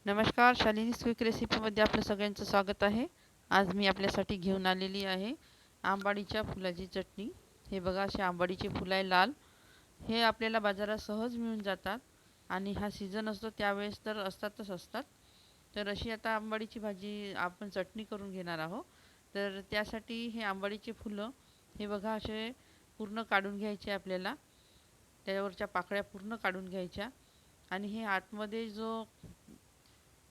नमस्कार, शालिनी क्विक रेसिपीमध्ये आपलं सगळ्यांचं स्वागत आहे. आज मी आपल्यासाठी घेऊन आलेली आहे आंबाडीच्या फुलाची चटणी. हे बघा, असे आंबाडीचे फुलं आहे लाल. हे आपल्याला बाजारात सहज मिळून जातात आणि हा सीझन असतो त्यावेळेस तर असतातच असतात. तर अशी आता आंबाडीची भाजी आपण चटणी करून घेणार आहोत. तर त्यासाठी हे आंबाडीचे फुलं हे बघा असे पूर्ण काढून घ्यायचे आपल्याला. त्याच्यावरच्या पाकळ्या पूर्ण काढून घ्यायच्या आणि हे आतमध्ये जो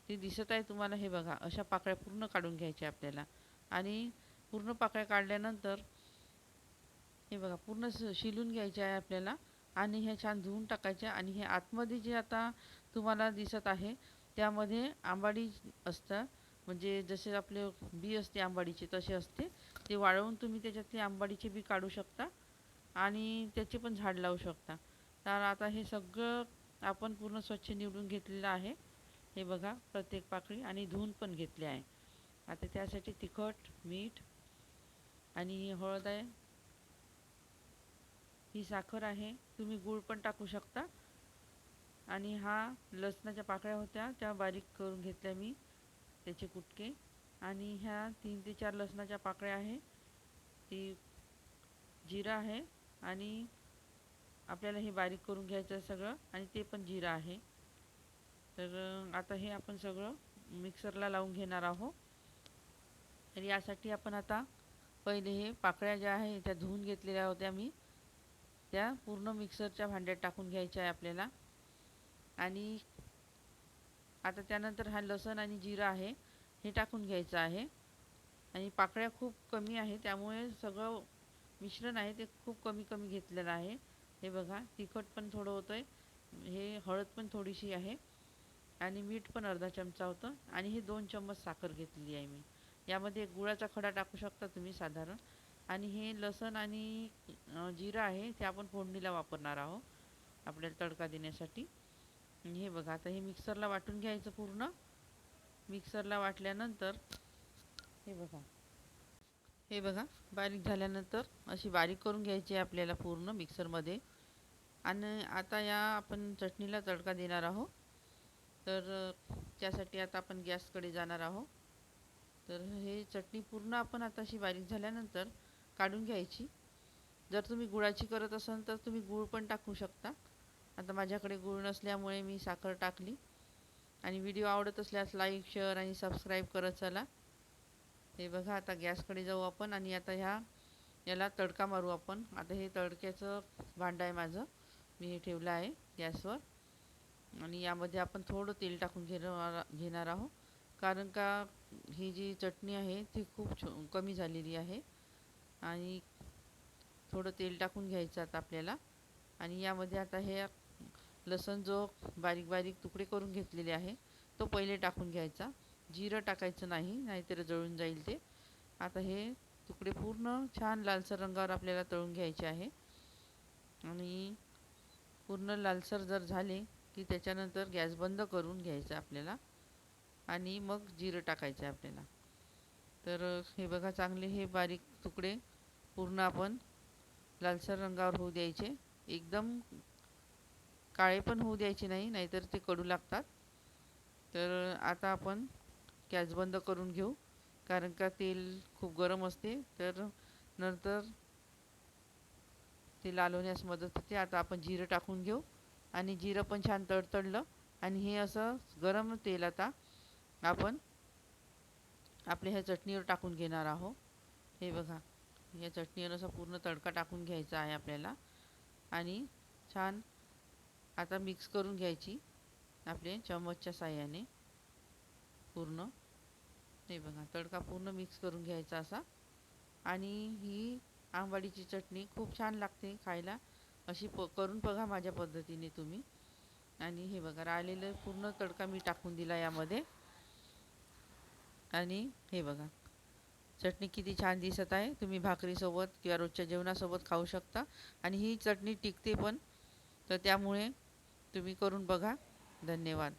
ते दिसत आहे तुम्हाला, हे बघा अशा पाकळ्या पूर्ण काढून घ्यायच्या आपल्याला. आणि पूर्ण पाकळ्या काढल्यानंतर हे बघा पूर्ण शिलून घ्यायचे आहे आपल्याला आणि हे छान धुवून टाकायच्या. आणि हे आतमध्ये जे आता तुम्हाला दिसत आहे त्यामध्ये आंबाडी असतं, म्हणजे जसे आपले बी असते आंबाडीचे तसे असते. ते वाळवून तुम्ही त्याच्यातले आंबाडीचे बी काढू शकता आणि त्याचे पण झाड लावू शकता. तर आता हे सगळं आपण पूर्ण स्वच्छ निवडून घेतलेलं आहे. हे बघा प्रत्येक पाकळी आणि धुवून पण घेतले आहे. आता त्यासाठी तिखट, मीठ आणि हळद आहे, ही साखर आहे, तुम्ही गूळ पण टाकू शकता. आणि हा लसणाच्या पाकळ्या होत्या त्या बारीक करून घेतल्या मी, त्याचे कुटके. आणि ह्या 3 ते 4 लसणाच्या पाकळ्या आहे, ती जिरा आहे आणि आपल्याला हे बारीक करून घ्यायचं आहे सगळं, आणि ते पण जिरं आहे. तर आता हे आपण सगळं मिक्सरला लावून घेणार आहोत. तर यासाठी आपण आता पहिले हे पाकळ्या ज्या आहे त्या धुवून घेतलेल्या होत्या मी, त्या पूर्ण मिक्सरच्या भांड्यात टाकून घ्यायच्या आहे आपल्याला. आणि आता त्यानंतर हा लसण आणि जिरं आहे हे टाकून घ्यायचं आहे. आणि पाकळ्या खूप कमी आहे त्यामुळे सगळं मिश्रण आहे ते खूप कमी कमी घेतलेलं आहे. हे बघा तिखट पण थोडं होतं आहे, हे हळद पण थोडीशी आहे आणि मीठ पण अर्धा चमचा होतं. आणि हे 2 चम्मच साखर घेतलेली आहे मी. यामध्ये एक गुळाचा खडा टाकू शकता तुम्ही साधारण. आणि हे लसण आणि जिरं आहे ते आपण फोडणीला वापरणार आहोत आपल्याला तडका देण्यासाठी. आणि हे बघा आता हे मिक्सरला वाटून घ्यायचं पूर्ण. मिक्सरला वाटल्यानंतर हे बघा बारीक झाल्यानंतर अशी बारीक करून घ्यायची आहे आपल्याला पूर्ण मिक्सरमध्ये. आणि आता या आपण चटणीला तडका देणार आहोत. तर त्यासाठी आता आपण गॅसकडे जाणार आहोत. तर हे चटणी पूर्ण आपण आता अशी बारीक झाल्यानंतर काढून घ्यायची. जर तुम्ही गुळाची करत असाल तर तुम्ही गूळ पण टाकू शकता. आता माझ्याकडे गूळ नसल्यामुळे मी साखर टाकली. आणि व्हिडिओ आवडत असल्यास लाईक, शेअर आणि सबस्क्राईब करत चला. हे बघा आता गॅसकडे जाऊ आपण आणि आता याला तडका मारू आपण. आता हे तडक्याचं भांडं आहे माझं, मी हे ठेवलं आहे गॅसवर. आणि यामध्ये आपण थोडं तेल टाकून घेणार आहोत, कारण का ही जी चटणी आहे ती खूप कमी झालेली आहे. आणि थोडं तेल टाकून घ्यायचं आता आपल्याला. आणि यामध्ये आता हे लसण जो बारीक बारीक तुकडे करून घेतलेले आहे तो पहिले टाकून घ्यायचा. जिरं टाकायचं नाही, नाहीतर जळून जाईल ते. आता हे तुकडे पूर्ण छान लालसर रंगावर आपल्याला तळून घ्यायचे आहे. आणि पूर्ण लालसर जर झाले की त्याच्यानंतर गॅस बंद करून घ्यायचा आपल्याला. आणि मग जिरं टाकायचं आहे आपल्याला. तर हे बघा चांगले हे बारीक तुकडे पूर्ण आपण लालसर रंगावर होऊ द्यायचे. एकदम काळे पण होऊ द्यायचे नाही, नाहीतर ते कडू लागतात. तर आता आपण गॅस बंद करून घेऊ, कारण का तेल खूप गरम असते तर नंतर ते लाल होण्यास मदत होते. आता आपण जिरं टाकून घेऊ आणि जिरं पण छान तडतडलं. आणि हे असं गरम तेल आता आपण आपल्या ह्या चटणीवर टाकून घेणार आहोत. हे बघा या चटणीवर असा पूर्ण तडका टाकून घ्यायचा आहे आपल्याला. आणि छान आता मिक्स करून घ्यायची आपले चम्मचच्या साहाय्याने पूर्ण. हे बघा तडका पूर्ण मिक्स करून घ्यायचा असा. आणि ही आंबाडीची चटणी खूप छान लागते खायला. अशी करून बघा माझ्या पद्धतीने तुम्ही. आणि हे बघा राहिलेलं पूर्ण तडका मी टाकून दिला यामध्ये. आणि हे बघा चटणी किती छान दिसत आहे. तुम्ही भाकरीसोबत किंवा रोजच्या जेवणासोबत खाऊ शकता. आणि ही चटणी टिकते पण, तर त्यामुळे तुम्ही करून बघा. धन्यवाद.